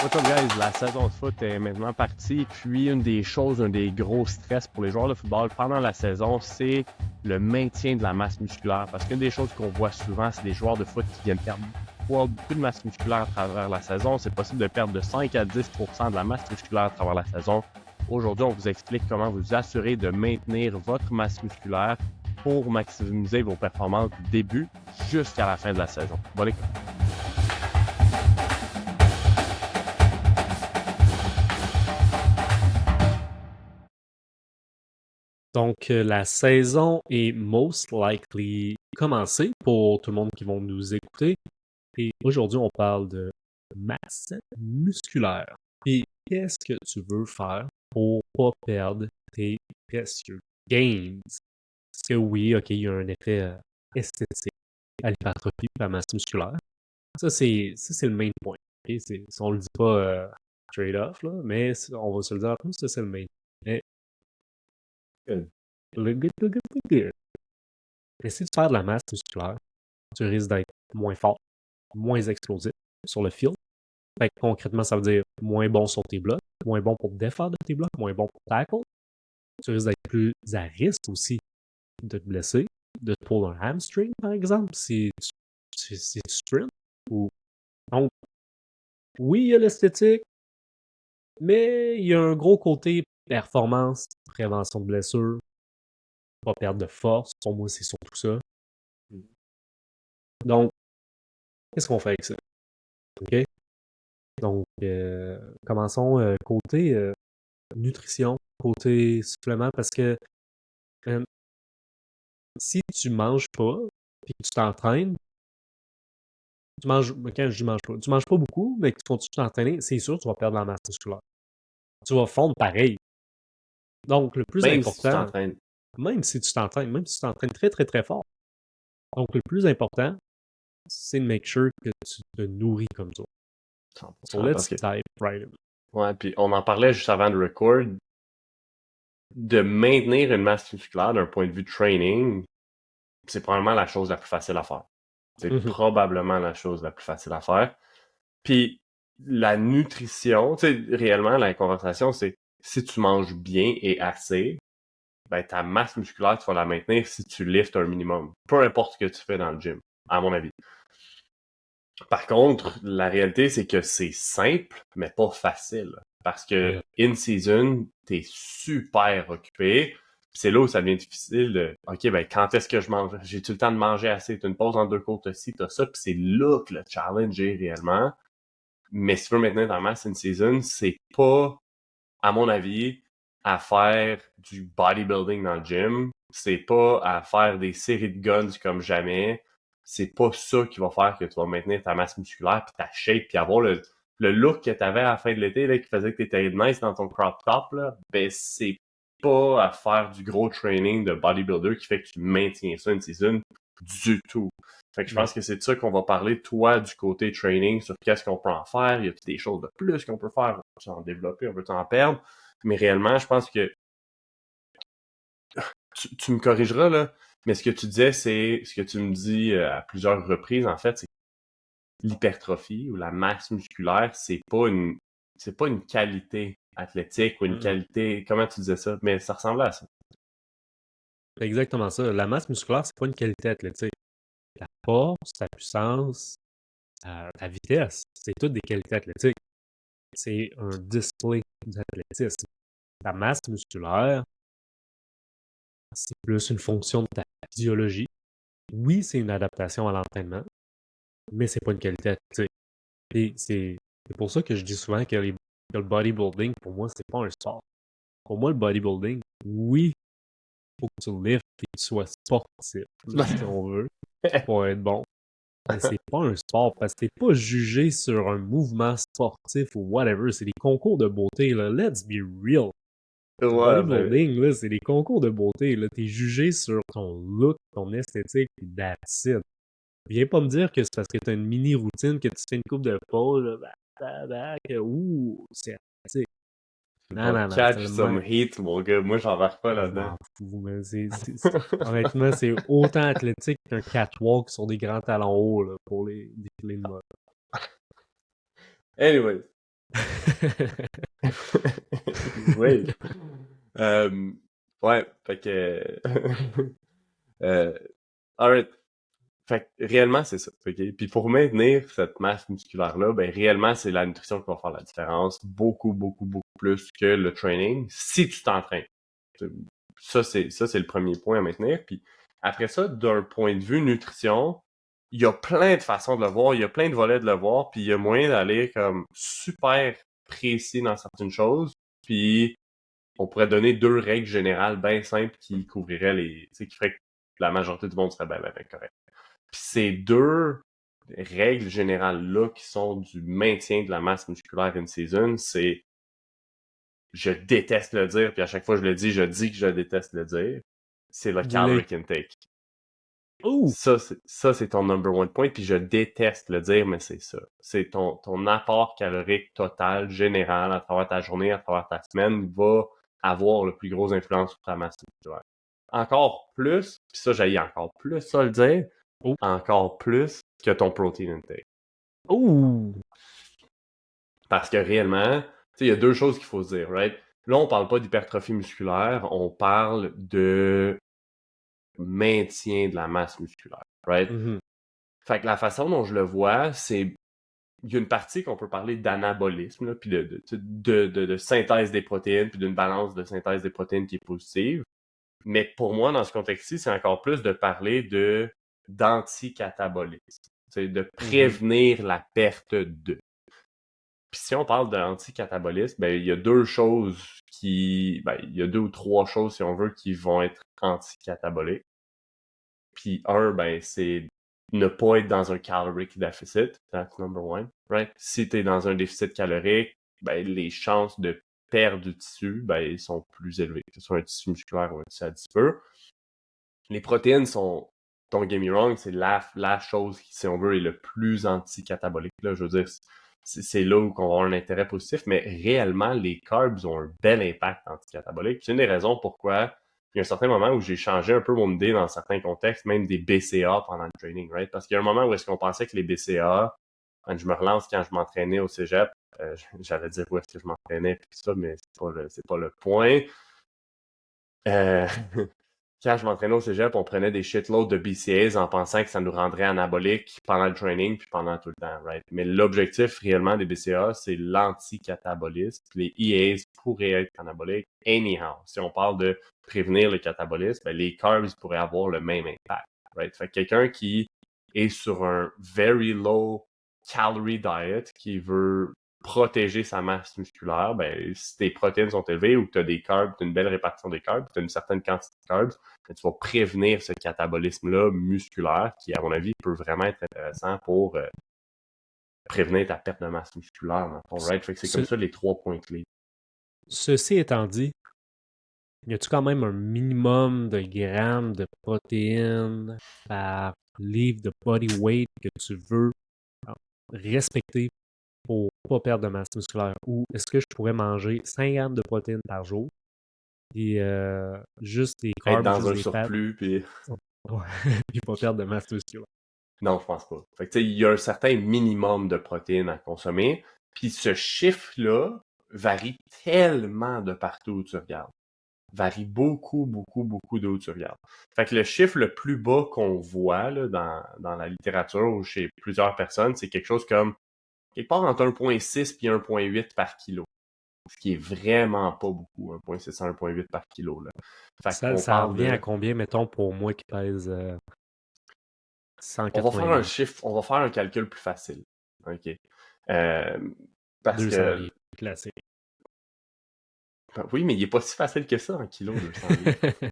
What's up, guys? La saison de foot est maintenant partie. Puis, un des gros stress pour les joueurs de football pendant la saison, c'est le maintien de la masse musculaire. Parce qu'une des choses qu'on voit souvent, c'est des joueurs de foot qui viennent perdre beaucoup de masse musculaire à travers la saison. C'est possible de perdre de 5 à 10% de la masse musculaire à travers la saison. Aujourd'hui, on vous explique comment vous assurer de maintenir votre masse musculaire pour maximiser vos performances du début jusqu'à la fin de la saison. Bonne écoute. Donc, la saison est most likely commencée pour tout le monde qui vont nous écouter. Et aujourd'hui, on parle de masse musculaire. Et qu'est-ce que tu veux faire pour pas perdre tes précieux gains? Parce que oui, ok, il y a un effet esthétique à l'hypertrophie et à la masse musculaire. Ça, c'est le main point. Okay? On le dit pas trade-off, là, mais on va se le dire après, ça, c'est le main. Mais mais si tu perds de la masse musculaire, tu risques d'être moins fort, moins explosif sur le field. Fait que concrètement, ça veut dire moins bon sur tes blocs, moins bon pour te défaire de tes blocs, moins bon pour tackle. Tu risques d'être plus à risque aussi de te blesser, de te pull un hamstring, par exemple, si tu sprints. Donc, oui, il y a l'esthétique, mais il y a un gros côté performance, prévention de blessures, pas perdre de force. Pour moi, c'est surtout ça. Donc, qu'est-ce qu'on fait avec ça? OK? Donc, commençons côté nutrition, côté supplément, parce que si tu manges pas, puis que tu t'entraînes, quand je dis mange pas, tu manges pas beaucoup, mais que tu continues de t'entraîner, c'est sûr que tu vas perdre la masse musculaire. Tu vas fondre pareil. Donc, le plus Même si tu important, t'entraînes. même si tu t'entraînes très, très, très fort. Donc, le plus important, c'est de make sure que tu te nourris comme ça. 100%, So, let's parce que... dive right in. Ouais, puis on en parlait juste avant de record. De maintenir une masse musculaire d'un point de vue training, c'est probablement la chose la plus facile à faire. C'est probablement la chose la plus facile à faire. Puis la nutrition, tu sais, réellement, la conversation, c'est si tu manges bien et assez, ben ta masse musculaire, tu vas la maintenir si tu liftes un minimum. Peu importe ce que tu fais dans le gym, à mon avis. Par contre, la réalité, c'est que c'est simple, mais pas facile. Parce que in-season, t'es super occupé. C'est là où ça devient difficile de OK, ben quand est-ce que je mange? J'ai-tu le temps de manger assez? T'as une pause en deux cours, t'as ci, t'as ça, puis c'est là que le challenge est réellement. Mais si tu veux maintenir ta masse in-season, c'est pas, à mon avis, à faire du bodybuilding dans le gym. C'est pas à faire des séries de guns comme jamais. C'est pas ça qui va faire que tu vas maintenir ta masse musculaire puis ta shape puis avoir le look que t'avais à la fin de l'été là, qui faisait que t'étais nice dans ton crop top là. Ben, c'est pas à faire du gros training de bodybuilder qui fait que tu maintiens ça une season du tout. Fait que je pense que c'est de ça qu'on va parler, toi, du côté training, sur qu'est-ce qu'on peut en faire. Il y a des choses de plus qu'on peut faire. On peut en développer, on peut en perdre. Mais réellement, je pense que tu me corrigeras, là, mais ce que tu disais, c'est ce que tu me dis à plusieurs reprises, en fait, c'est que l'hypertrophie ou la masse musculaire, c'est pas une qualité athlétique ou une qualité, comment tu disais ça? Mais ça ressemble à ça. C'est exactement ça. La masse musculaire, c'est pas une qualité athlétique. La force, ta puissance, ta vitesse, c'est toutes des qualités athlétiques. C'est un display d'athlétisme. Ta masse musculaire, c'est plus une fonction de ta physiologie. Oui, c'est une adaptation à l'entraînement, mais c'est pas une qualité athlétique. Et c'est pour ça que je dis souvent que le bodybuilding, pour moi, c'est pas un sport. Pour moi, le bodybuilding, oui, il faut que tu liftes et que tu sois sportif, si on veut, pour être bon. Mais c'est pas un sport parce que t'es pas jugé sur un mouvement sportif ou whatever. C'est des concours de beauté, là. Let's be real. Le Ouais, ben, bodybuilding, là, c'est des concours de beauté, là. T'es jugé sur ton look, ton esthétique, pis that's it. Viens pas me dire que c'est parce que t'as une mini routine que tu fais une coupe de pause, que c'est esthétique. tu Non, vas non, non, c'est catch le some même. heat, mon gars. Moi, j'embarque pas Je là-dedans. m'en fous, mais honnêtement, c'est autant athlétique qu'un catwalk sur des grands talons hauts, là, pour les défilés de mode. Anyway. Oui. Ouais, fait que... euh, alright. Fait que réellement, c'est ça. OK? Puis pour maintenir cette masse musculaire-là, ben réellement, c'est la nutrition qui va faire la différence. Beaucoup, beaucoup, beaucoup plus que le training, si tu t'entraînes. Ça, c'est le premier point à maintenir. Puis après ça, d'un point de vue nutrition, il y a plein de façons de le voir, il y a plein de volets de le voir, puis il y a moyen d'aller comme super précis dans certaines choses. Puis on pourrait donner 2 règles générales bien simples qui couvriraient les... Tu sais, qui feraient que la majorité du monde serait bien correct. Puis ces 2 règles générales-là qui sont du maintien de la masse musculaire in season, c'est je déteste le dire, puis à chaque fois que je dis que je déteste le dire, c'est le Dis-le. caloric intake. Oh! Ça, c'est ton number one point, puis je déteste le dire, mais c'est ça. C'est ton apport calorique total, général, à travers ta journée, à travers ta semaine, va avoir le plus gros influence sur ta masse musculaire. Encore plus, puis ça, j'haïs encore plus ça le dire, Oh! encore plus que ton protein intake. Oh! Parce que réellement, tu sais, il y a 2 choses qu'il faut se dire, right? Là, on parle pas d'hypertrophie musculaire, on parle de maintien de la masse musculaire, right? Mhm. Fait que la façon dont je le vois, c'est il y a une partie qu'on peut parler d'anabolisme, là, puis de synthèse des protéines, puis d'une balance de synthèse des protéines qui est positive. Mais pour moi, dans ce contexte-ci, c'est encore plus de parler d'anticatabolisme. C'est de prévenir la perte de. Puis si on parle d'anticatabolisme, ben il y a 2 choses il y a 2 ou 3 choses, si on veut, qui vont être anticataboliques. Puis ben c'est ne pas être dans un caloric deficit. That's number one, right? Si t'es dans un déficit calorique, ben les chances de perdre du tissu, ben sont plus élevées. Que ce soit un tissu musculaire ou un tissu adipeux. Les protéines sont, don't get me wrong, c'est la chose qui, si on veut, est le plus anticatabolique. Là, je veux dire, c'est là où on va avoir un intérêt positif, mais réellement, les carbs ont un bel impact anticatabolique. C'est une des raisons pourquoi il y a un certain moment où j'ai changé un peu mon idée dans certains contextes, même des BCA pendant le training, right? Parce qu'il y a un moment où est-ce qu'on pensait que les BCA, quand je me relance, quand je m'entraînais au cégep, j'allais dire où est-ce que je m'entraînais puis ça, mais c'est pas le point. Euh, Quand je m'entraînais au cégep, on prenait des shitloads de BCAAs en pensant que ça nous rendrait anabolique pendant le training puis pendant tout le temps, right? Mais l'objectif réellement des BCAAs, c'est l'anticatabolisme. Les EAs pourraient être anaboliques anyhow. Si on parle de prévenir le catabolisme, ben les carbs pourraient avoir le même impact, right? Fait que quelqu'un qui est sur un very low calorie diet, qui veut protéger sa masse musculaire, ben, si tes protéines sont élevées ou que tu as des carbs, tu as une belle répartition des carbs, tu as une certaine quantité de carbs, ben, tu vas prévenir ce catabolisme-là musculaire qui, à mon avis, peut vraiment être intéressant pour prévenir ta perte de masse musculaire dans ton ride. Fait que c'est comme ça les 3 points clés. Ceci étant dit, y a-tu quand même un minimum de grammes de protéines par livre de body weight que tu veux respecter pour pas perdre de masse musculaire? Ou est-ce que je pourrais manger 5 grammes de protéines par jour et juste des Être carbs, dans juste un des fats, surplus, puis puis pas perdre de masse musculaire? non, je pense pas. Fait que, tu sais, il y a un certain minimum de protéines à consommer, puis ce chiffre-là varie tellement de partout où tu regardes. Varie beaucoup, beaucoup, beaucoup d'où tu regardes. Fait que le chiffre le plus bas qu'on voit là, dans la littérature ou chez plusieurs personnes, c'est quelque chose comme quelque part entre 1.6 puis 1.8 par kilo. Ce qui est vraiment pas beaucoup, 1.6 à 1.8 par kilo. Là. Fait qu'on Ça parle revient à de... combien, mettons, pour moi qui pèse On va faire 180 un livres, chiffre, on va faire un calcul plus facile. OK? Euh, parce 200 que livres, classique. oui, mais il est pas si facile que ça en kilos, 200 livres.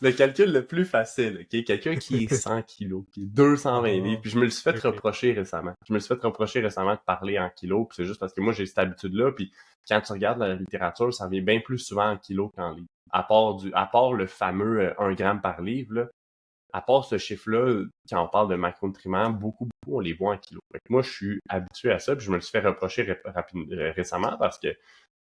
Le calcul le plus facile, ok? Quelqu'un qui est 100 kilos, qui est 220 livres, Oh, puis je me le suis fait ok. reprocher récemment. Je me le suis fait reprocher récemment de parler en kilos, puis c'est juste parce que moi j'ai cette habitude-là, puis quand tu regardes la littérature, ça vient bien plus souvent en kilos qu'en livres. À part le fameux 1 gramme par livre, là, à part ce chiffre-là, quand on parle de macronutriments, beaucoup, on les voit en kilos. Fait que moi, je suis habitué à ça, puis je me le suis fait reprocher récemment parce que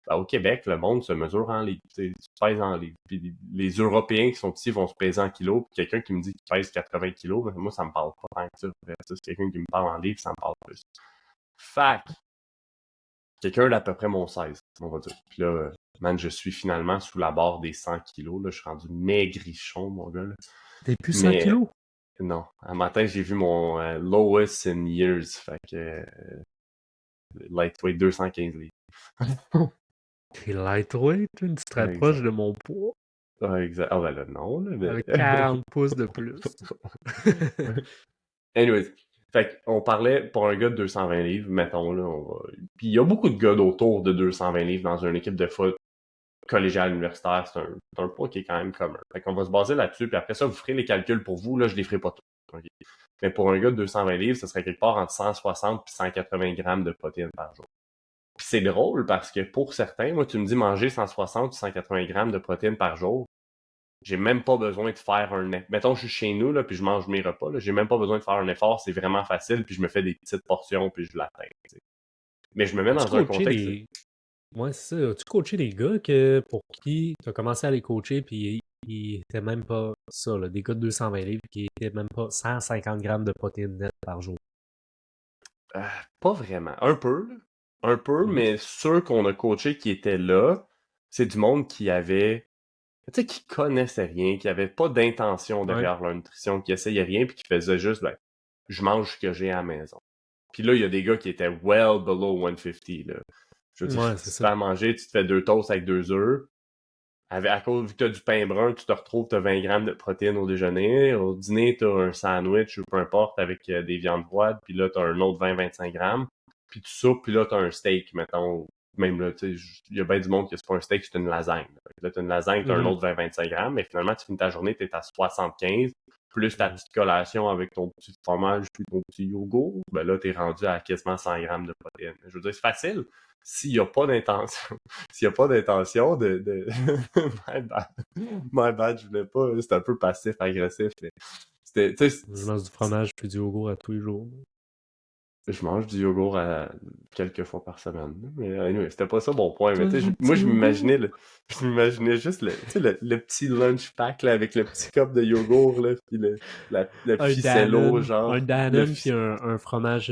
au Québec, le monde se mesure en livres. Tu pèses en livres. Puis les Européens qui sont ici vont se peser en kilos. Puis quelqu'un qui me dit qu'il pèse 80 kilos, ben, moi, ça me parle pas tant que ça. C'est quelqu'un qui me parle en livres, ça me parle plus. Fac, quelqu'un d'à peu près mon 16, on va dire. Puis là, man, je suis finalement sous la barre des 100 kilos. Là, je suis rendu maigrichon, mon gars. Là. T'es plus 100 Mais kilos? non, un matin, j'ai vu mon lowest in years. Fait que lightweight 215 livres. T'es lightweight, tu te rapproches de mon poids. Exact. Ah ben là, non. Là, mais... Avec 40 pouces de plus. Anyways, fait qu'on parlait pour un gars de 220 livres, mettons, là, Puis il y a beaucoup de gars d'autour de 220 livres dans une équipe de foot collégiale universitaire. C'est un poids qui est quand même commun. Fait qu'on va se baser là-dessus, puis après ça, vous ferez les calculs pour vous. Là, je les ferai pas tous. Okay? Mais pour un gars de 220 livres, ça serait quelque part entre 160 et 180 grammes de protéines par jour. Puis c'est drôle parce que pour certains, moi, tu me dis manger 160 ou 180 grammes de protéines par jour, j'ai même pas besoin de faire un effort. Mettons, je suis chez nous, là, puis je mange mes repas, là, j'ai même pas besoin de faire un effort, c'est vraiment facile, puis je me fais des petites portions, puis je l'atteins. T'sais. Mais je me mets dans un contexte... Ouais, c'est ça. As-tu coaché des gars pour qui tu as commencé à les coacher, puis ils étaient même pas ça, là, des gars de 220 livres qui étaient même pas 150 grammes de protéines nettes par jour? Pas vraiment. Un peu, là. Un peu, mais ceux qu'on a coachés qui étaient là, c'est du monde qui avait... Tu sais, qui connaissait rien, qui avait pas d'intention derrière leur nutrition, qui essayait rien, puis qui faisait juste, ben, je mange ce que j'ai à la maison. Puis là, il y a des gars qui étaient well below 150, là. Je veux dire, tu te fais à manger, tu te fais 2 toasts avec 2 œufs. À cause, vu que t'as du pain brun, tu te retrouves, t'as 20 grammes de protéines au déjeuner. Au dîner, t'as un sandwich ou peu importe avec des viandes froides. Puis là, t'as un autre 20-25 grammes. Puis tu soupes, puis là, t'as un steak, mettons. Même là, tu sais, il y a bien du monde qui c'est pas un steak, c'est une lasagne. Là, t'as une lasagne, t'as un autre 20-25 grammes. Mais finalement, tu finis ta journée, t'es à 75. Plus ta petite collation avec ton petit fromage puis ton petit yogourt. Ben là, t'es rendu à quasiment 100 grammes de protéines. Je veux dire, c'est facile. S'il n'y a pas d'intention, de... My bad, je voulais pas, c'est un peu passif-agressif. Je mange du fromage puis du yogourt à tous les jours. Je mange du yogourt quelques fois par semaine. Mais anyway, c'était pas ça mon point. Mais moi, je m'imaginais juste le petit lunch pack là, avec le petit cup de yogourt, là, puis le ficello, genre. Un Danone puis un fromage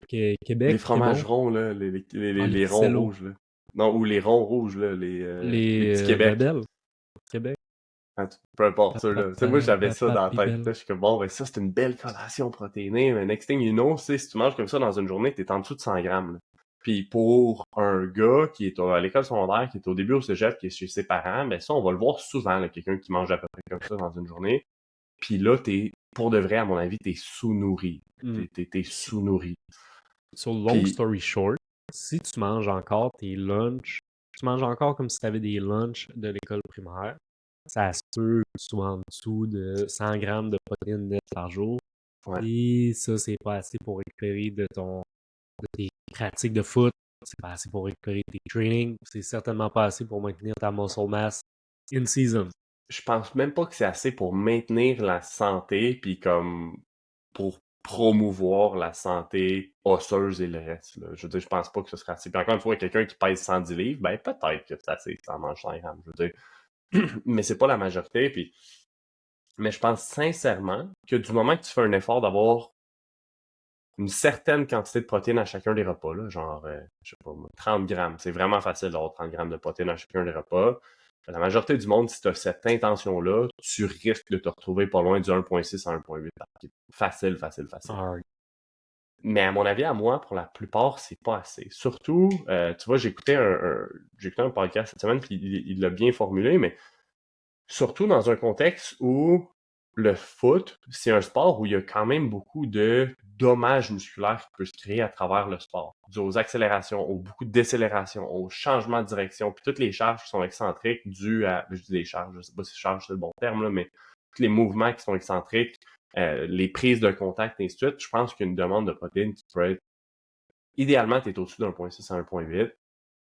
Québec. Les fromages ronds, là, les ronds rouges. Là. Non, ou les ronds rouges, là, les petits Québec. Québec. Peu importe, ça, là. Moi, j'avais ça dans la tête. Là, je suis comme, bon, ben, ça, c'est une belle collation protéinée. Mais next thing you know, si tu manges comme ça dans une journée, t'es en dessous de 100 grammes. Là. Puis pour un gars qui est à l'école secondaire, qui est au début au cégep, qui est chez ses parents, ben ça, on va le voir souvent, là, quelqu'un qui mange à peu près comme ça dans une journée. Puis là, pour de vrai, à mon avis, t'es sous-nourri. T'es sous-nourri. Sur long story short, si tu manges encore tes lunchs, tu manges encore comme si tu avais des lunchs de l'école primaire, ça se peut que tu sois en dessous de 100 grammes de protéines nettes par jour. Ouais. Et ça, c'est pas assez pour récupérer de tes pratiques de foot, c'est pas assez pour récupérer tes trainings, c'est certainement pas assez pour maintenir ta muscle mass in season. Je pense même pas que c'est assez pour maintenir la santé, puis comme pour promouvoir la santé osseuse et le reste. Là. Je veux dire, je pense pas que ce serait assez. Puis encore une fois, quelqu'un qui pèse 110 livres, ben peut-être que c'est assez, ça en mange 100 grammes. Je veux dire. Mais c'est pas la majorité. Puis... Mais je pense sincèrement que du moment que tu fais un effort d'avoir une certaine quantité de protéines à chacun des repas, là, genre, je sais pas, 30 grammes, c'est vraiment facile d'avoir 30 grammes de protéines à chacun des repas. La majorité du monde, si tu as cette intention-là, tu risques de te retrouver pas loin du 1.6 à 1.8. Facile. Mais à mon avis, à moi, pour la plupart, c'est pas assez. Surtout, tu vois, j'écoutais un podcast cette semaine, puis il l'a bien formulé, mais surtout dans un contexte où le foot, c'est un sport où il y a quand même beaucoup de dommages musculaires qui peuvent se créer à travers le sport. Dû aux accélérations, beaucoup de décélérations, aux changements de direction, puis toutes les charges qui sont excentriques dues à... Je dis des charges, je sais pas si charge c'est le bon terme, là, mais tous les mouvements qui sont excentriques, les prises de contact, et ainsi de suite, je pense qu'une demande de protéines qui peut être... Idéalement, tu es au-dessus d'1.6 à 1.8.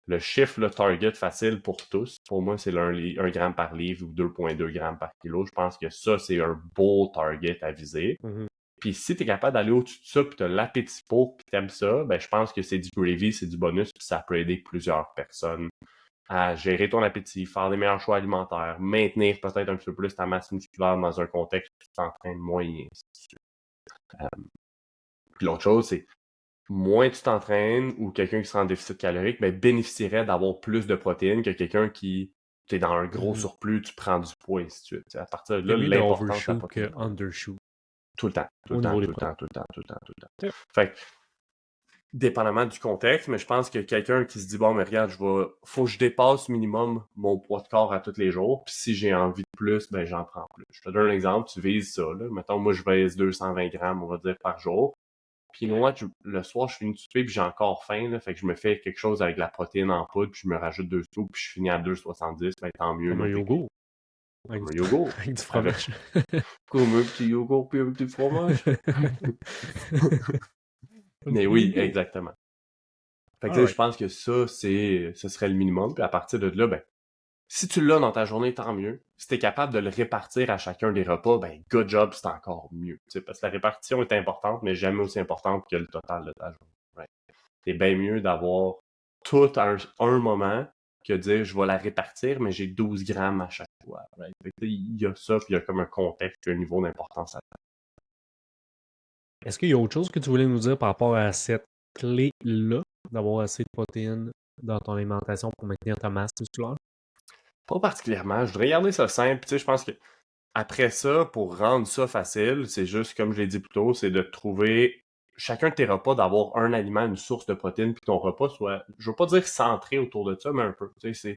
Le chiffre, le target facile pour tous, pour moi, c'est 1 gramme par livre ou 2.2 grammes par kilo. Je pense que ça, c'est un beau target à viser. Puis si tu es capable d'aller au-dessus de ça, puis tu as l'appétit pour, puis tu aimes ça, ben je pense que c'est du gravy, c'est du bonus, puis ça peut aider plusieurs personnes à gérer ton appétit, faire des meilleurs choix alimentaires, maintenir peut-être un petit peu plus ta masse musculaire dans un contexte où tu t'entraînes moins et ainsi de suite. Puis l'autre chose, c'est moins tu t'entraînes ou quelqu'un qui sera en déficit calorique, ben, bénéficierait d'avoir plus de protéines que quelqu'un qui t'es dans un gros Mhm. surplus, tu prends du poids, et ainsi de suite. T'sais, à partir de C'est là, mieux de l'importance de la overshoot que protéine. undershoot Tout le temps, tout le au temps, niveau des tout le protéines. temps, tout le temps, tout le temps, tout le temps. Ok. Fait que, dépendamment du contexte, mais je pense que quelqu'un qui se dit, bon, mais regarde, faut que je dépasse minimum mon poids de corps à tous les jours, puis si j'ai envie de plus, ben, j'en prends plus. Je te donne un exemple, tu vises ça, là. Mettons, moi, je vise 220 grammes, on va dire, par jour. Puis moi, le soir, je finis de souper, puis j'ai encore faim, là, fait que je me fais quelque chose avec la protéine en poudre, puis je me rajoute 2 scoops, puis je finis à 2,70, ben, tant mieux, Comme un no big deal. yogourt avec Comme un du, yogourt. avec du Avec, fromage. comme un petit yogourt, puis un petit fromage. Un Mais petit oui, yogourt. exactement. Fait que, tu sais, je Alright. pense que ça, ce serait le minimum. Puis à partir de là, ben, si tu l'as dans ta journée, tant mieux. Si t'es capable de le répartir à chacun des repas, ben, good job, c'est encore mieux. Tu sais, parce que la répartition est importante, mais jamais aussi importante que le total de ta journée. Right? C'est bien mieux d'avoir tout à un moment que de dire je vais la répartir, mais j'ai 12 grammes à chaque fois. Right? Fait que, il y a ça, puis il y a comme un contexte, un niveau d'importance à Est-ce qu'il y a autre chose que tu voulais nous dire par rapport à cette clé-là, d'avoir assez de protéines dans ton alimentation pour maintenir ta masse musculaire? pas particulièrement. Je voudrais garder ça simple. Tu sais, je pense que après ça, pour rendre ça facile, c'est juste, comme je l'ai dit plus tôt, c'est de trouver chacun de tes repas, d'avoir un aliment, une source de protéines, puis ton repas soit, je veux pas dire centré autour de ça, mais un peu. Tu sais, c'est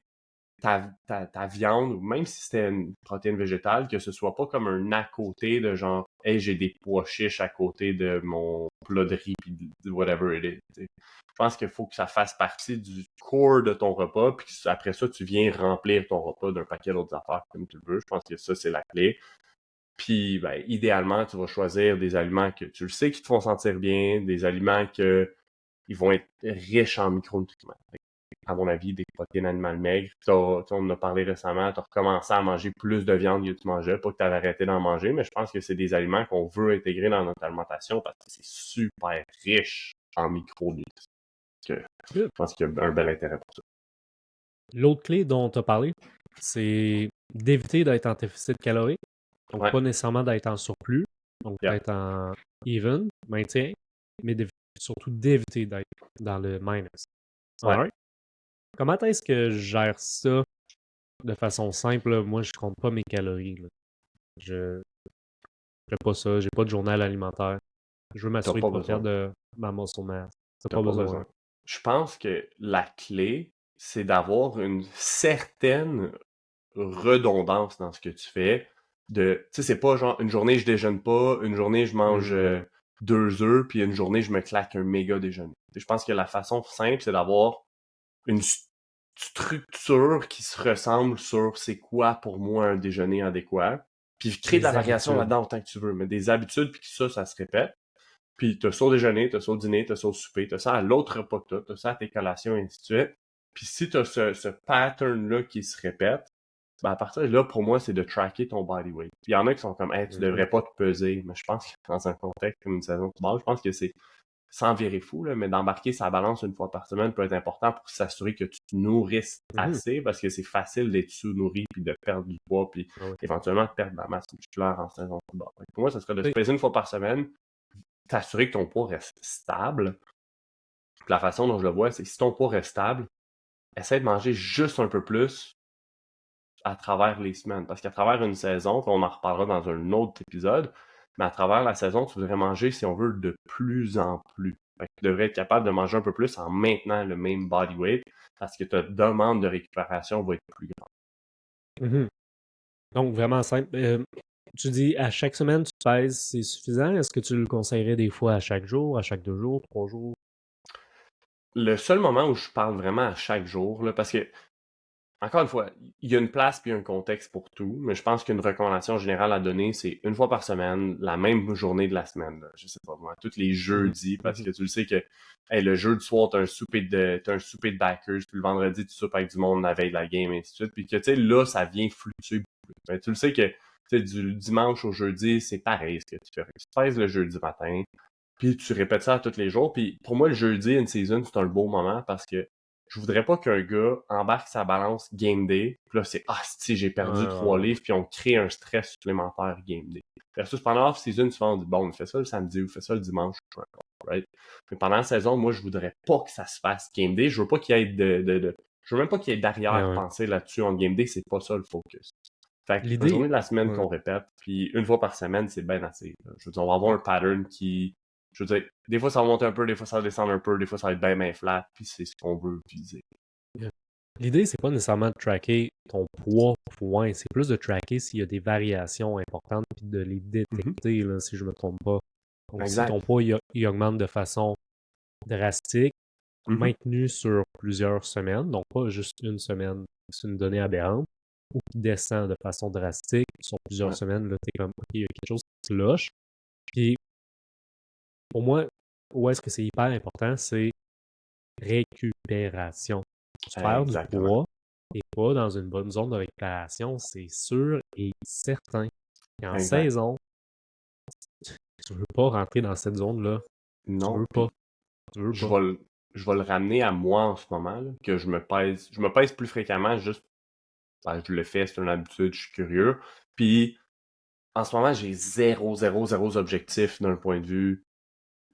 ta viande, ou même si c'était une protéine végétale, que ce soit pas comme un à côté de genre, hey, j'ai des pois chiches à côté de mon plat de riz, puis de whatever it is. Tu sais. Je pense qu'il faut que ça fasse partie du core de ton repas, puis après ça, tu viens remplir ton repas d'un paquet d'autres affaires comme tu le veux. Je pense que ça, c'est la clé. Puis, ben, idéalement, tu vas choisir des aliments que tu le sais qui te font sentir bien, des aliments que ils vont être riches en micronutriments. À mon avis, des protéines animales maigres. On en a parlé récemment, tu as recommencé à manger plus de viande que tu mangeais, pas que tu avais arrêté d'en manger, mais je pense que c'est des aliments qu'on veut intégrer dans notre alimentation parce que c'est super riche en micronutriments. Je pense qu'il y a un bel intérêt pour ça. L'autre clé dont tu as parlé, c'est d'éviter d'être en déficit calorique. Donc, Ouais, pas nécessairement d'être en surplus, donc yeah. d'être en even, maintien, mais surtout d'éviter d'être dans le minus. Ouais. Alright? Comment est-ce que je gère ça de façon simple? Là? Moi, je compte pas mes calories. Là. Je fais pas ça, j'ai pas de journal alimentaire. Je veux T'as m'assurer de pas pas besoin. perdre de ma muscle mass. T'as T'as pas pas besoin. besoin. Je pense que la clé, c'est d'avoir une certaine redondance dans ce que tu fais. Tu sais, c'est pas genre une journée je déjeune pas, une journée je mange Mhm. 2 œufs, puis une journée je me claque un méga déjeuner. Tu sais, je pense que la façon simple, c'est d'avoir une structure qui se ressemble sur c'est quoi pour moi un déjeuner adéquat, puis créer de la Des variation habitudes. là-dedans autant que tu veux, mais des habitudes, puis que ça se répète. Puis t'as ça au déjeuner, t'as ça au dîner, t'as ça au souper, t'as ça à l'autre repas que t'as ça à tes collations, et ainsi de suite. Puis si t'as ce pattern-là qui se répète, ben à partir de là, pour moi, c'est de tracker ton body weight. Puis il y en a qui sont comme, hey, tu Mhm. devrais pas te peser. Mais je pense que dans un contexte comme une saison de football, je pense que c'est, sans virer fou, là, mais d'embarquer sa balance une fois par semaine peut être important pour s'assurer que tu te nourrisses Mhm. assez, parce que c'est facile d'être sous-nourri, puis de perdre du poids, puis Ah oui. éventuellement de perdre de la masse musculaire en saison de football. Fait que pour moi, ça serait de se Tu sais, peser une fois par semaine, t'assurer que ton poids reste stable. Puis la façon dont je le vois, c'est que si ton poids reste stable, essaie de manger juste un peu plus à travers les semaines. Parce qu'à travers une saison, puis on en reparlera dans un autre épisode, mais à travers la saison, tu voudrais manger, si on veut, de plus en plus. Fait que tu devrais être capable de manger un peu plus en maintenant le même body weight parce que ta demande de récupération va être plus grande. mhm. Donc, vraiment simple. Tu dis à chaque semaine, tu te pèses, c'est suffisant? Est-ce que tu le conseillerais des fois à chaque jour, à chaque 2 jours, 3 jours? Le seul moment où je parle vraiment à chaque jour, là, parce que encore une fois, il y a une place puis un contexte pour tout, mais je pense qu'une recommandation générale à donner, c'est une fois par semaine, la même journée de la semaine. Là. Je sais pas moi, tous les Mhm. jeudis, parce Mhm. que tu le sais que hey, le jeudi soir, t'as un souper de backers, puis le vendredi, tu soupes avec du monde la veille de la game, et ainsi de suite. Puis que tu sais, là, ça vient fluctuer beaucoup plus. Mais tu le sais que tu sais, du dimanche au jeudi, c'est pareil ce que tu fais. Tu pèses le jeudi matin, puis tu répètes ça tous les jours. Puis pour moi, le jeudi, une season, c'est un beau moment parce que je voudrais pas qu'un gars embarque sa balance game day, puis là, c'est « Ah, si j'ai perdu 3 livres », puis on crée un stress supplémentaire game day. Versus pendant off-season, souvent on dit « Bon, on fait ça le samedi ou on fait ça le dimanche. » Right? Mais pendant la saison, moi, je voudrais pas que ça se fasse game day. Je veux pas qu'il y ait je veux même pas qu'il y ait d'arrière-pensée là-dessus en game day. C'est pas ça le focus. Fait que la journée de la semaine qu'on répète, puis une fois par semaine, c'est bien assez. Je veux dire, on va avoir un pattern qui... Je veux dire, des fois ça va monter un peu, des fois ça va descendre un peu, des fois ça va être bien flat, puis c'est ce qu'on veut utiliser. L'idée, c'est pas nécessairement de tracker ton poids, point. C'est plus de tracker s'il y a des variations importantes, puis de les détecter, là, si je me trompe pas. Donc, Exact. si ton poids il augmente de façon drastique, maintenu sur plusieurs semaines, donc pas juste une semaine, c'est une donnée aberrante, ou qui descend de façon drastique sur plusieurs semaines, là, t'es comme, OK, il y a quelque chose qui cloche. Puis, pour moi, où est-ce que c'est hyper important, c'est récupération. Faire du poids et pas dans une bonne zone de récupération, c'est sûr et certain. Et en saison, tu veux pas rentrer dans cette zone-là. Non. Tu veux pas. Je vais le ramener à moi en ce moment, là, que je me pèse. Je me pèse plus fréquemment, juste je le fais, c'est une habitude, je suis curieux. Puis en ce moment, j'ai zéro objectif d'un point de vue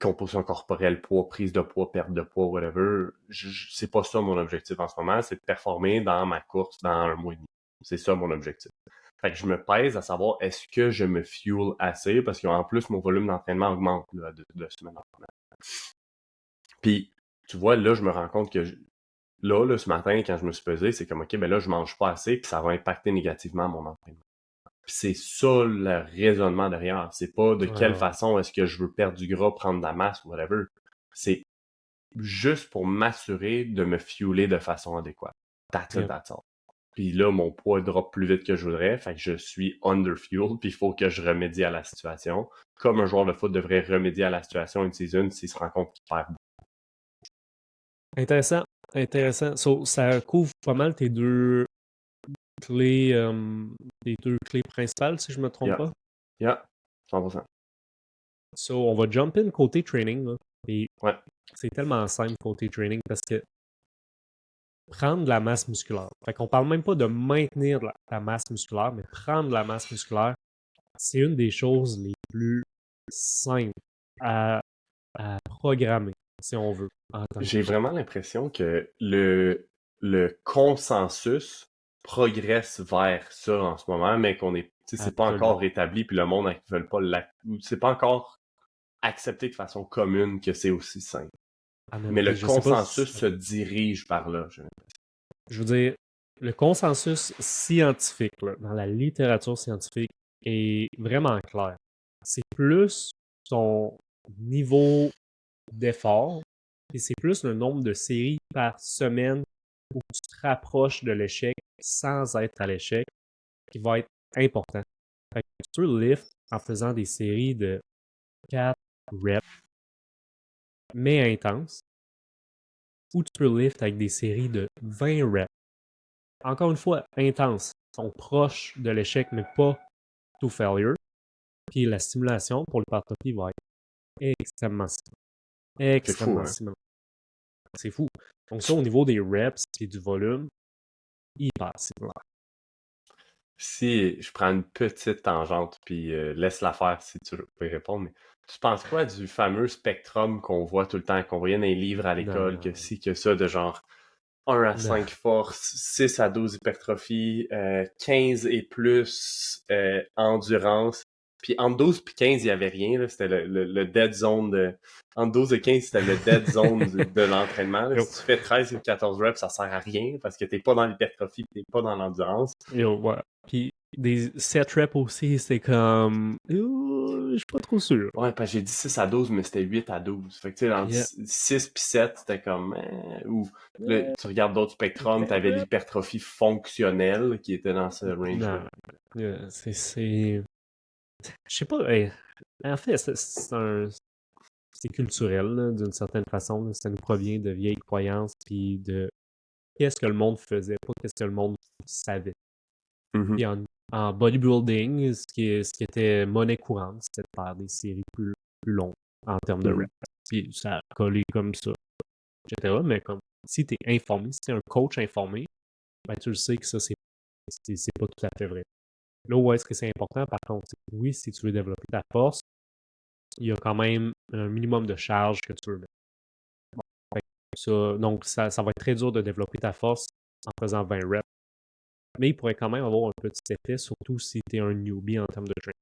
composition corporelle, poids, prise de poids, perte de poids, whatever. C'est pas ça mon objectif en ce moment, c'est de performer dans ma course dans un mois et demi. C'est ça mon objectif. Fait que je me pèse à savoir est-ce que je me fuel assez, parce qu'en plus, mon volume d'entraînement augmente là, de semaine en semaine. Puis, tu vois, là, je me rends compte que là, ce matin, quand je me suis pesé, c'est comme, OK, ben là, je mange pas assez, puis ça va impacter négativement mon entraînement. Puis c'est ça le raisonnement derrière. C'est pas de quelle façon est-ce que je veux perdre du gras, prendre de la masse, whatever. C'est juste pour m'assurer de me fueler de façon adéquate. That's it, that's all. Puis là, mon poids drop plus vite que je voudrais, fait que je suis under-fueled, puis il faut que je remédie à la situation. Comme un joueur de foot devrait remédier à la situation une season s'il se rend compte qu'il perd. Intéressant. So, ça couvre pas mal tes deux clés principales, si je me trompe pas. Yeah, 100%. So, on va jump in côté training. Là. Et c'est tellement simple côté training parce que prendre de la masse musculaire. Fait qu'on parle même pas de maintenir de la masse musculaire, mais prendre de la masse musculaire, c'est une des choses les plus simples à programmer, si on veut. J'ai vraiment l'impression que le consensus progresse vers ça en ce moment, mais qu'on est, c'est pas encore établi, puis le monde ne veut pas c'est pas encore accepté de façon commune que c'est aussi simple. Mais le consensus se dirige par là. Je veux dire, le consensus scientifique, là, dans la littérature scientifique, est vraiment clair. C'est plus ton niveau d'effort et c'est plus le nombre de séries par semaine où tu te rapproches de l'échec sans être à l'échec qui va être important. Fait que tu peux lift en faisant des séries de 4 reps, mais intenses, ou tu peux lift avec des séries de 20 reps. Encore une fois, intenses. Ils sont proches de l'échec, mais pas to failure. Puis la stimulation pour l'hypertrophie va être extrêmement similaire. Extrêmement similaire. C'est fou. Donc ça, au niveau des reps et du volume, hyper similaire. Si je prends une petite tangente, puis laisse-la faire si tu peux répondre, mais tu penses quoi du fameux spectrum qu'on voit tout le temps, qu'on voyait dans les livres à l'école, que si, que ça, de genre 1 à 5 force, 6 à 12 hypertrophie, 15 et plus endurance. Puis entre 12 et 15, il n'y avait rien. Là. C'était le dead zone. Entre 12 et 15, c'était le dead zone de l'entraînement. Là. Si tu fais 13 ou 14 reps, ça sert à rien parce que tu n'es pas dans l'hypertrophie et tu n'es pas dans l'endurance. Ouais. Puis des 7 reps aussi, c'est comme... Je suis pas trop sûr. Ouais, parce que j'ai dit 6 à 12, mais c'était 8 à 12. Fait que tu sais, entre 6 et 7, c'était comme... ou là, tu regardes d'autres spectrums, tu avais l'hypertrophie fonctionnelle qui était dans ce range-là. C'est... Je sais pas, en fait, c'est culturel, d'une certaine façon. Là. Ça nous provient de vieilles croyances, puis de qu'est-ce que le monde faisait, pas qu'est-ce que le monde savait. Puis en bodybuilding, ce qui était monnaie courante, c'était de faire des séries plus longues en termes de reps. Puis ça a collé comme ça, etc. Mais comme si tu es informé, si tu es un coach informé, ben, tu le sais que ça, c'est pas tout à fait vrai. Là où est-ce que c'est important, par contre, c'est que oui, si tu veux développer ta force, il y a quand même un minimum de charge que tu veux mettre. Fait que donc, ça va être très dur de développer ta force en faisant 20 reps. Mais il pourrait quand même avoir un petit effet, surtout si tu es un newbie en termes de training.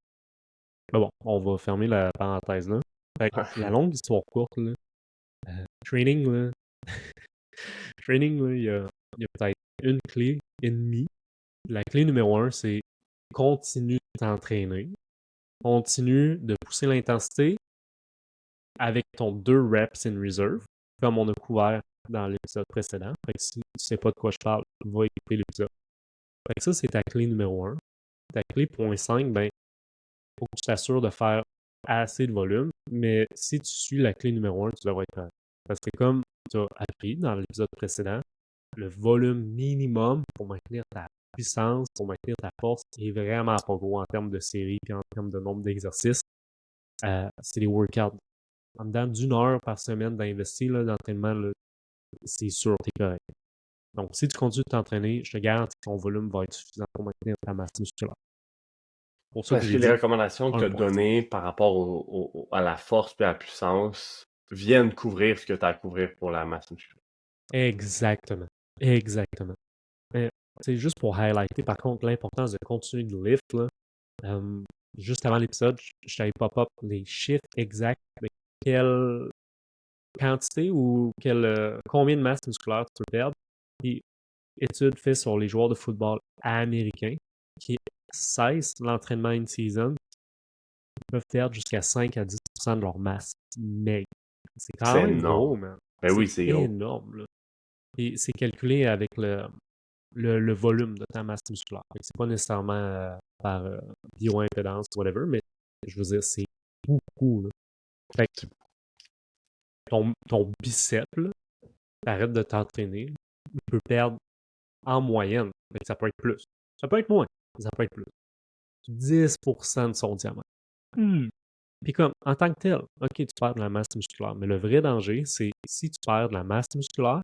Mais bon, on va fermer la parenthèse là. Fait que la longue histoire courte, là, training, là, training, là, il y a peut-être une clé et demie. La clé numéro 1, c'est continue de t'entraîner. Continue de pousser l'intensité avec ton 2 reps in reserve, comme on a couvert dans l'épisode précédent. Fait que si tu sais pas de quoi je parle, va écouter l'épisode. Fait que ça, c'est ta clé numéro 1. Ta clé point 5, ben, faut que tu t'assures de faire assez de volume, mais si tu suis la clé numéro 1, tu devrais être correct. Parce que comme tu as appris dans l'épisode précédent, le volume minimum pour maintenir ta puissance, pour maintenir ta force, est vraiment pas gros en termes de série et en termes de nombre d'exercices. C'est les workouts. En dedans d'une heure par semaine d'investir d'entraînement, c'est sûr, tu es correct. Donc, si tu continues de t'entraîner, je te garantis que ton volume va être suffisant pour maintenir ta masse musculaire. Pour ça que Est-ce j'ai que les dit recommandations que tu as 1.5. données par rapport à la force et à la puissance viennent couvrir ce que tu as à couvrir pour la masse musculaire? Exactement. Exactement. Mais, c'est juste pour highlighter, par contre, l'importance de continuer de lift, là. Juste avant l'épisode, je t'avais pop-up les chiffres exacts de quelle quantité ou combien de masse musculaire tu peux perdre. Puis, étude faite sur les joueurs de football américains qui cessent l'entraînement in-season, peuvent perdre jusqu'à 5 à 10% de leur masse maigre. C'est quand C'est même gros, énorme. man. Ben oui, c'est gros. énorme, là. Et c'est calculé avec le volume de ta masse musculaire. Fait que c'est pas nécessairement par bioimpédance, whatever, mais je veux dire, c'est beaucoup, là. Fait que ton bicep, là, t'arrêtes de t'entraîner, il peut perdre en moyenne. Fait que ça peut être plus. Ça peut être moins, mais ça peut être plus. 10% de son diamètre. Puis comme, en tant que tel, ok, tu perds de la masse musculaire, mais le vrai danger, c'est si tu perds de la masse musculaire,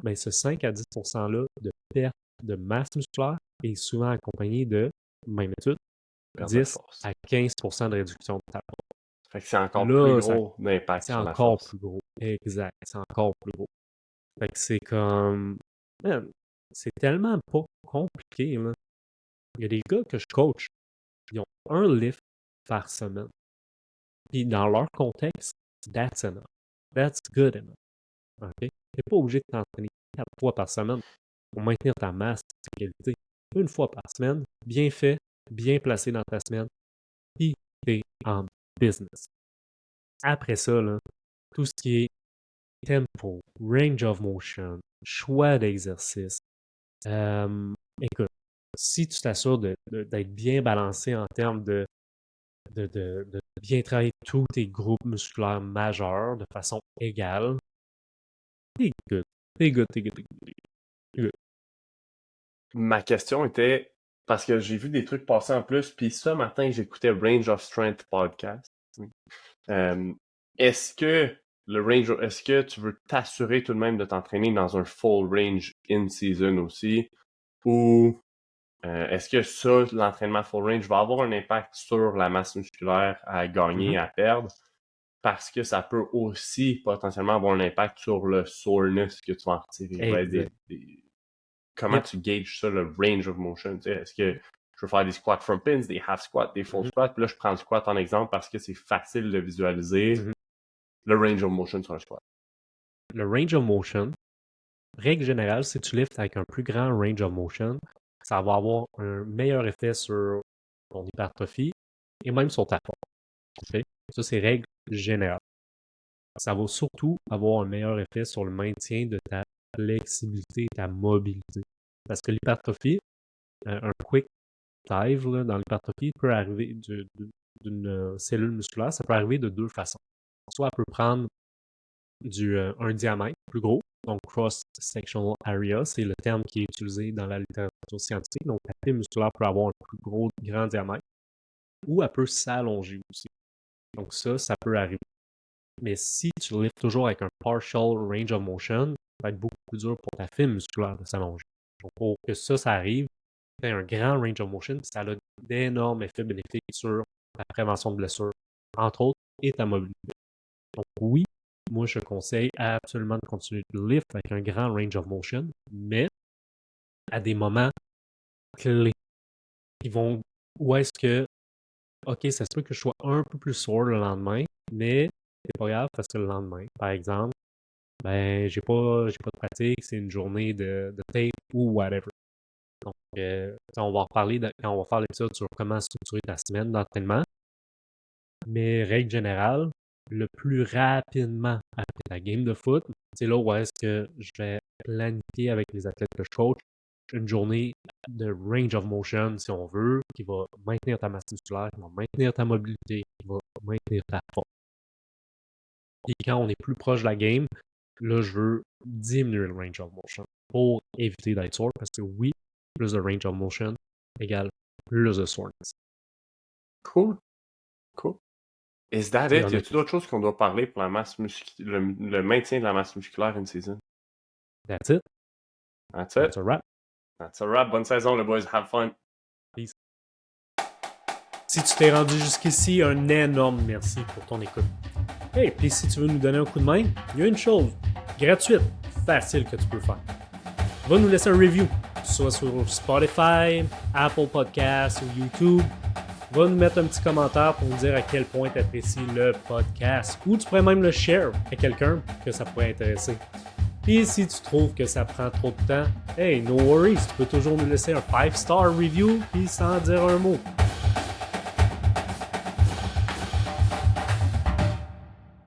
ben ce 5 à 10%-là de perte de masse musculaire est souvent accompagné de, même étude, Perte de 10 force. à 15% de réduction de ta force. Fait que c'est encore plus Là, gros d'impact c'est sur la encore force. plus gros. Exact, c'est encore plus gros. Fait que c'est comme, man, c'est tellement pas compliqué, là. Il y a des gars que je coach, ils ont un lift par semaine. Puis dans leur contexte, that's enough. That's good enough. OK? Tu n'es pas obligé de t'entraîner 4 fois par semaine pour maintenir ta masse, ta qualité. Une fois par semaine, bien fait, bien placé dans ta semaine, puis tu es en business. Après ça, là, tout ce qui est tempo, range of motion, choix d'exercice, écoute, si tu t'assures d'être bien balancé en termes de bien travailler tous tes groupes musculaires majeurs de façon égale, t'es good. T'es good, t'es good, t'es good, t'es good. Ma question était, parce que j'ai vu des trucs passer en plus, puis ce matin, j'écoutais Range of Strength podcast. Est-ce que est-ce que tu veux t'assurer tout de même de t'entraîner dans un full range in-season aussi? Ou est-ce que ça, l'entraînement full range, va avoir un impact sur la masse musculaire à gagner, à perdre? Parce que ça peut aussi potentiellement avoir un impact sur le soreness que tu vas en retirer. Ouais, Exact. Comment Yep. tu gages ça, le range of motion? Tu sais, est-ce que je veux faire des squats from pins, des half squats, des full squats? Puis là, je prends le squat en exemple parce que c'est facile de visualiser le range of motion sur un squat. Le range of motion, règle générale, si tu lifts avec un plus grand range of motion, ça va avoir un meilleur effet sur ton hypertrophie et même sur ta force. Okay? Ça, c'est règle générale. Ça va surtout avoir un meilleur effet sur le maintien de ta flexibilité et ta mobilité. Parce que l'hypertrophie, un quick dive là, dans l'hypertrophie peut arriver d'une cellule musculaire, ça peut arriver de deux façons. Soit elle peut prendre un diamètre plus gros, donc cross-sectional area, c'est le terme qui est utilisé dans la littérature scientifique. Donc la fibre musculaire peut avoir un plus grand diamètre, ou elle peut s'allonger aussi. Donc ça peut arriver. Mais si tu lifts toujours avec un partial range of motion, va être beaucoup plus dur pour ta fibre musculaire de s'allonger. Donc, pour que ça arrive, tu as un grand range of motion, puis ça a d'énormes effets bénéfiques sur la prévention de blessures, entre autres, et ta mobilité. Donc, oui, moi, je conseille absolument de continuer de lift avec un grand range of motion, mais à des moments clés où est-ce que, OK, ça se peut que je sois un peu plus sore le lendemain, mais c'est pas grave parce que le lendemain, par exemple, ben, j'ai pas de pratique, c'est une journée de tape ou whatever. Donc, on va en reparler quand on va faire l'épisode sur comment structurer ta semaine d'entraînement. Mais règle générale, le plus rapidement après ta game de foot, c'est là où est-ce que je vais planifier avec les athlètes que je coach une journée de range of motion, si on veut, qui va maintenir ta masse musculaire, qui va maintenir ta mobilité, qui va maintenir ta force. Et quand on est plus proche de la game, là, je veux diminuer le range of motion pour éviter d'être sore, parce que oui, plus de range of motion égale plus de soreness. Cool. Is that Et it? on Y a- a-t-il d'autres choses qu'on doit parler pour la masse le maintien de la masse musculaire in season? That's it. That's it. That's a wrap. That's a wrap. Bonne saison, les boys. Have fun. Peace. Si tu t'es rendu jusqu'ici, un énorme merci pour ton écoute. Hey, puis si tu veux nous donner un coup de main, il y a une chose gratuite, facile que tu peux faire. Va nous laisser un review, soit sur Spotify, Apple Podcasts ou YouTube. Va nous mettre un petit commentaire pour nous dire à quel point tu apprécies le podcast. Ou tu pourrais même le share à quelqu'un que ça pourrait intéresser. Puis si tu trouves que ça prend trop de temps, hey, no worries, tu peux toujours nous laisser un 5-star review puis sans dire un mot.